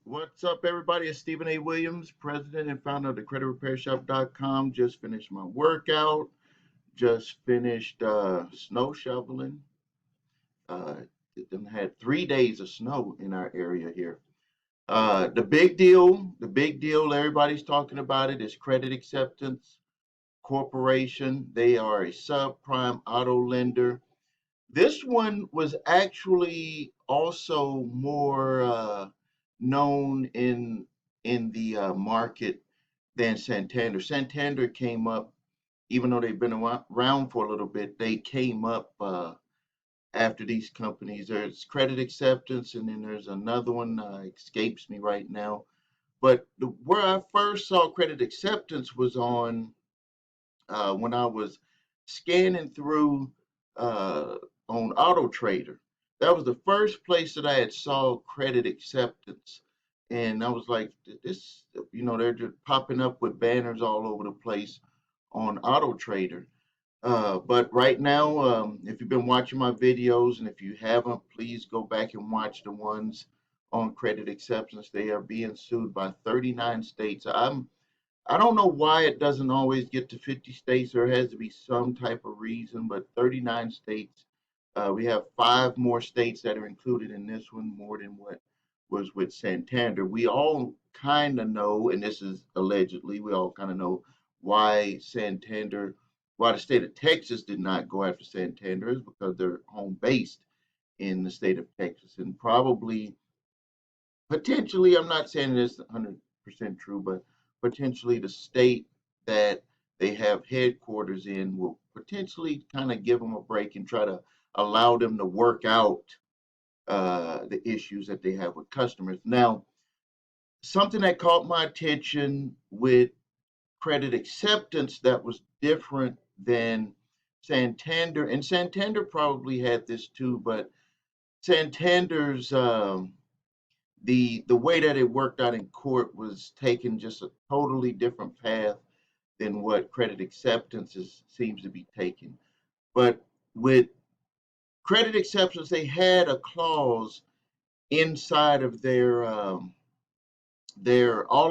What's up, everybody? It's Stephen A. Williams, president and founder of the creditrepairshop.com. Just finished my workout. Just finished snow shoveling. Uh, had 3 days of snow in our area here. The big deal, everybody's talking about it is Credit Acceptance Corporation. They are a subprime auto lender. This one was actually also more known in the market than Santander. Santander came up, even though they've been around for a little bit. They came up after these companies. There's Credit Acceptance, and then there's another one escapes me right now. But where I first saw Credit Acceptance was on when I was scanning through uh, on Auto Trader. That was the first place that I had saw Credit Acceptance, and I was like, this, they're just popping up with banners all over the place on Auto Trader. But right now, if you've been watching my videos, and if you haven't, please go back and watch the ones on Credit Acceptance. They are being sued by 39 states. I don't know why it doesn't always get to 50 states. There has to be some type of reason, but 39 states. We have five more states that are included in this one, more than what was with Santander. We all kind of know, and this is allegedly, we all kind of know why why the state of Texas did not go after Santander is because they're home based in the state of Texas. And probably, potentially, I'm not saying this 100% true, but potentially the state that they have headquarters in will potentially kind of give them a break and try to allow them to work out the issues that they have with customers. Now, something that caught my attention with Credit Acceptance that was different than Santander, and Santander probably had this too, but Santander's the way that it worked out in court was taking just a totally different path than what Credit Acceptance seems to be taking. But with Credit Acceptance, they had a clause inside of their all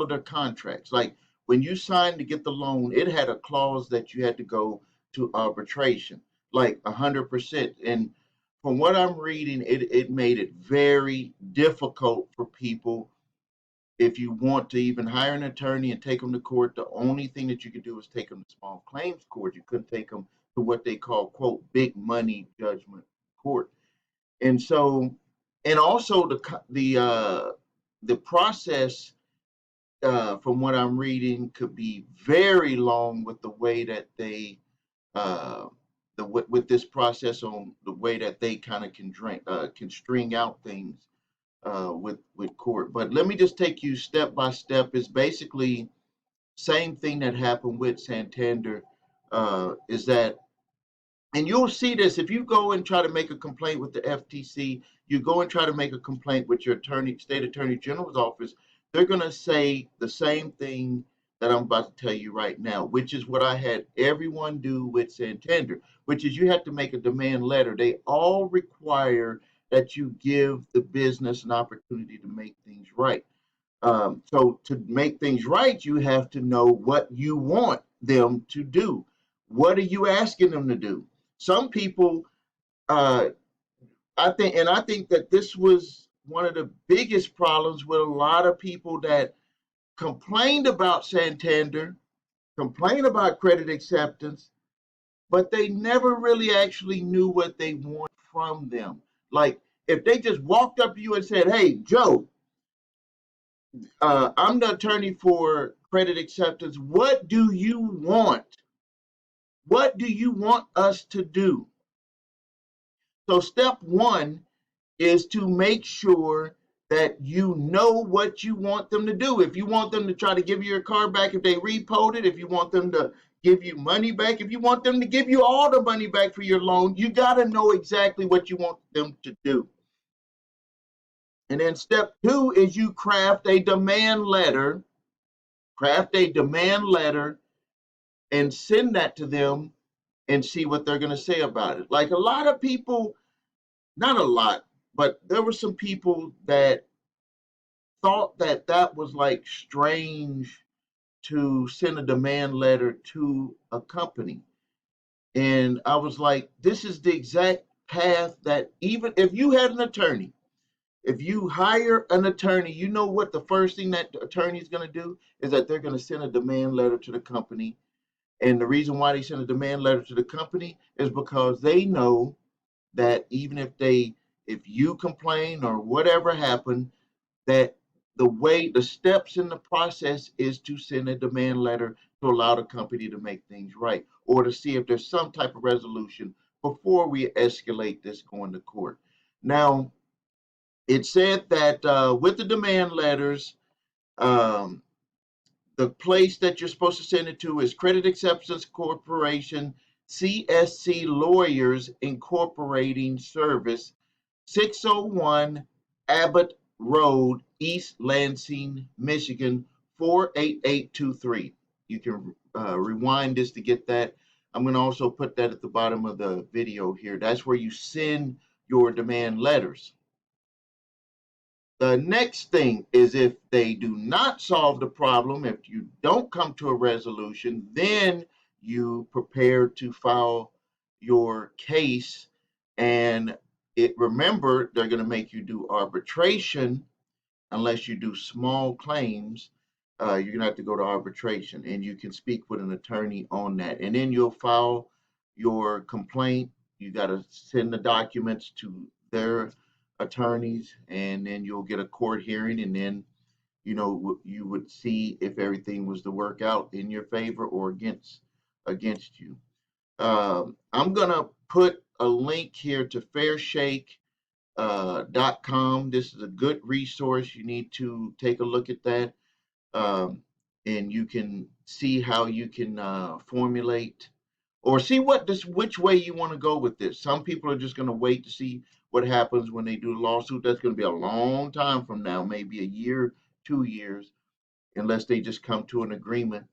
of their contracts. Like when you signed to get the loan, it had a clause that you had to go to arbitration, like 100%. And from what I'm reading, it made it very difficult for people. If you want to even hire an attorney and take them to court, the only thing that you could do is take them to small claims court. You couldn't take them to what they call, quote, big money judgment court. And so, and also the process, from what I'm reading, could be very long with the way that uh, with this process on the way that they kind of can string out things with court. But let me just take you step by step. It's basically same thing that happened with Santander. Is that, and you'll see this if you go and try to make a complaint with the FTC. You go and try to make a complaint with your state attorney general's office. They're going to say the same thing that I'm about to tell you right now, which is what I had everyone do with Santander, which is you have to make a demand letter. They all require that you give the business an opportunity to make things right. So to make things right, you have to know what you want them to do. What are you asking them to do? Some people, uh, I think that this was one of the biggest problems with a lot of people that complained about Santander, complained about Credit Acceptance, but they never really actually knew what they want from them. Like if they just walked up to you and said, "Hey, Joe, I'm the attorney for Credit Acceptance. What do you want? What do you want us to do?" So step one is to make sure that you know what you want them to do. If you want them to try to give you your car back if they repoed it, if you want them to give you money back, if you want them to give you all the money back for your loan, you got to know exactly what you want them to do. And then step two is you craft a demand letter and send that to them and see what they're going to say about it. Like a lot of people, not a lot, but there were some people that thought that that was like strange to send a demand letter to a company. And I was like, this is the exact path that even if you had an attorney, if you hire an attorney, you know what the first thing that the attorney is going to do is that they're going to send a demand letter to the company. And the reason why they send a demand letter to the company is because they know that even if you complain or whatever happened, that the steps in the process is to send a demand letter to allow the company to make things right or to see if there's some type of resolution before we escalate this going to court. Now, it said that with the demand letters, um, the place that you're supposed to send it to is Credit Acceptance Corporation, CSC Lawyers Incorporating Service, 601 Abbott Road, East Lansing, Michigan, 48823. You can rewind this to get that. I'm going to also put that at the bottom of the video here. That's where you send your demand letters. The next thing is if they do not solve the problem, if you don't come to a resolution, then you prepare to file your case. And remember, they're going to make you do arbitration unless you do small claims. You're going to have to go to arbitration, and you can speak with an attorney on that. And then you'll file your complaint. You got to send the documents to their attorneys, and then you'll get a court hearing, and then you would see if everything was to work out in your favor or against you. I'm gonna put a link here to fairshake.com. This is a good resource. You need to take a look at that, um, and you can see how you can formulate or see which way you want to go with this. Some people are just going to wait to see what happens when they do the lawsuit. That's going to be a long time from now, maybe a year, 2 years, unless they just come to an agreement.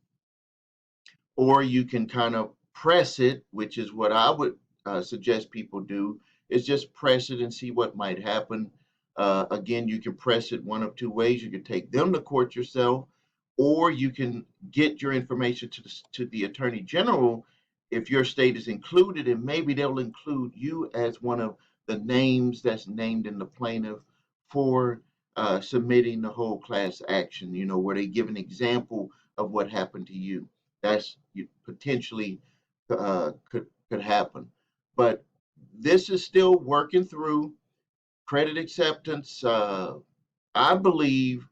Or you can kind of press it, which is what I would suggest people do, is just press it and see what might happen. Again, you can press it one of two ways. You can take them to court yourself, or you can get your information to the Attorney General if your state is included, and maybe they'll include you as one of the names that's named in the plaintiff for submitting the whole class action, where they give an example of what happened to you. That's potentially could happen. But this is still working through credit acceptance. I believe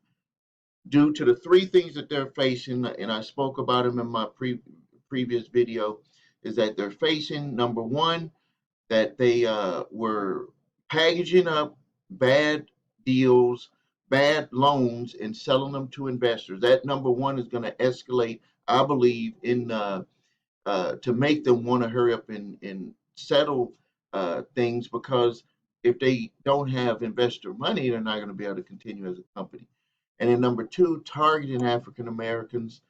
due to the three things that they're facing, and I spoke about them in my previous video, is that they're facing number one, that they were packaging up bad deals, bad loans, and selling them to investors. That number one is going to escalate, I believe, in to make them want to hurry up and settle things, because if they don't have investor money, they're not going to be able to continue as a company. And then number two, targeting African Americans,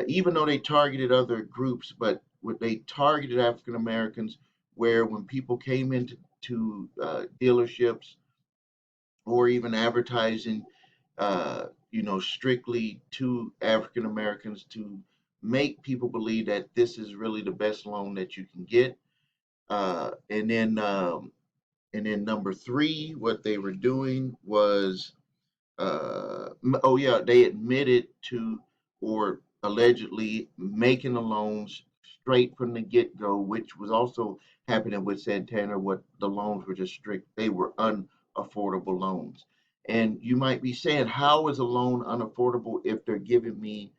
even though they targeted other groups, but they targeted African Americans, where when people came into dealerships or even advertising, strictly to African Americans to make people believe that this is really the best loan that you can get. And then number three, what they were doing was oh yeah, they admitted to or allegedly making the loans straight from the get-go, which was also happening with Santana. What the loans were just strict; they were unaffordable loans. And you might be saying, how is a loan unaffordable if they're giving me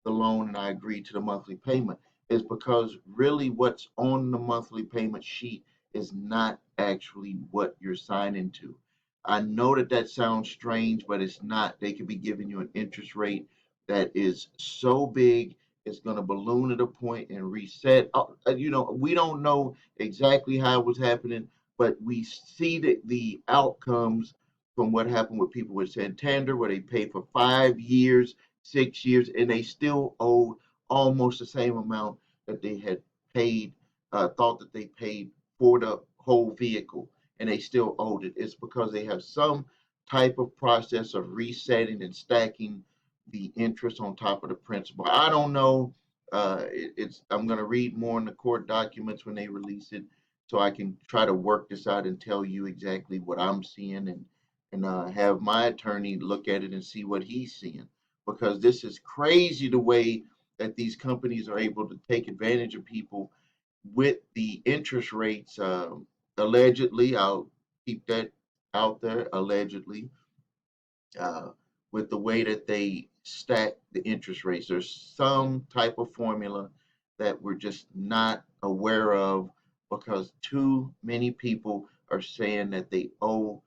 the loan and I agree to the monthly payment? Is because really what's on the monthly payment sheet is not actually what you're signing to. I know that that sounds strange, but it's not. They could be giving you an interest rate that is so big, it's going to balloon at a point and reset. We don't know exactly how it was happening, but we see the outcomes from what happened with people with Santander, where they paid for 5 years, 6 years, and they still owed almost the same amount that they had paid, thought that they paid for the whole vehicle, and they still owed it. It's because they have some type of process of resetting and stacking the interest on top of the principal. I don't know. I'm going to read more in the court documents when they release it, so I can try to work this out and tell you exactly what I'm seeing, and have my attorney look at it and see what he's seeing, because this is crazy the way that these companies are able to take advantage of people with the interest rates. Allegedly, I'll keep that out there. Allegedly, uh, with the way that they stack the interest rates. There's some type of formula that we're just not aware of, because too many people are saying that they owe,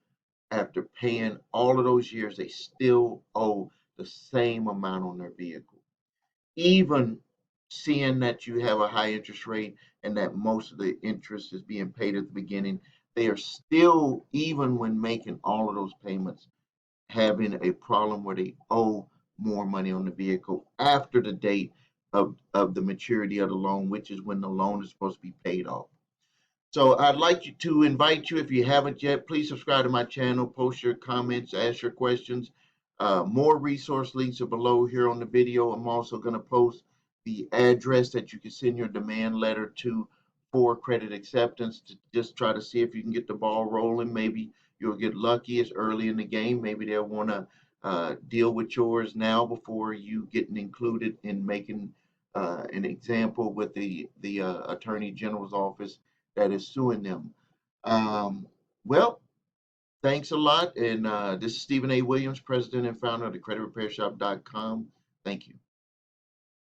after paying all of those years, they still owe the same amount on their vehicle. Even seeing that you have a high interest rate and that most of the interest is being paid at the beginning, they are still, even when making all of those payments, having a problem where they owe more money on the vehicle after the date of the maturity of the loan, which is when the loan is supposed to be paid off. So I'd like you to invite you, if you haven't yet, please subscribe to my channel, post your comments, ask your questions. More resource links are below here on the video. I'm also going to post the address that you can send your demand letter to for credit acceptance, to just try to see if you can get the ball rolling. Maybe you'll get lucky. It's early in the game. Maybe they'll want to deal with yours now before you getting included in making an example with the Attorney General's office that is suing them. Um, well, thanks a lot. And this is Stephen A. Williams, president and founder of the creditrepairshop.com. Thank you.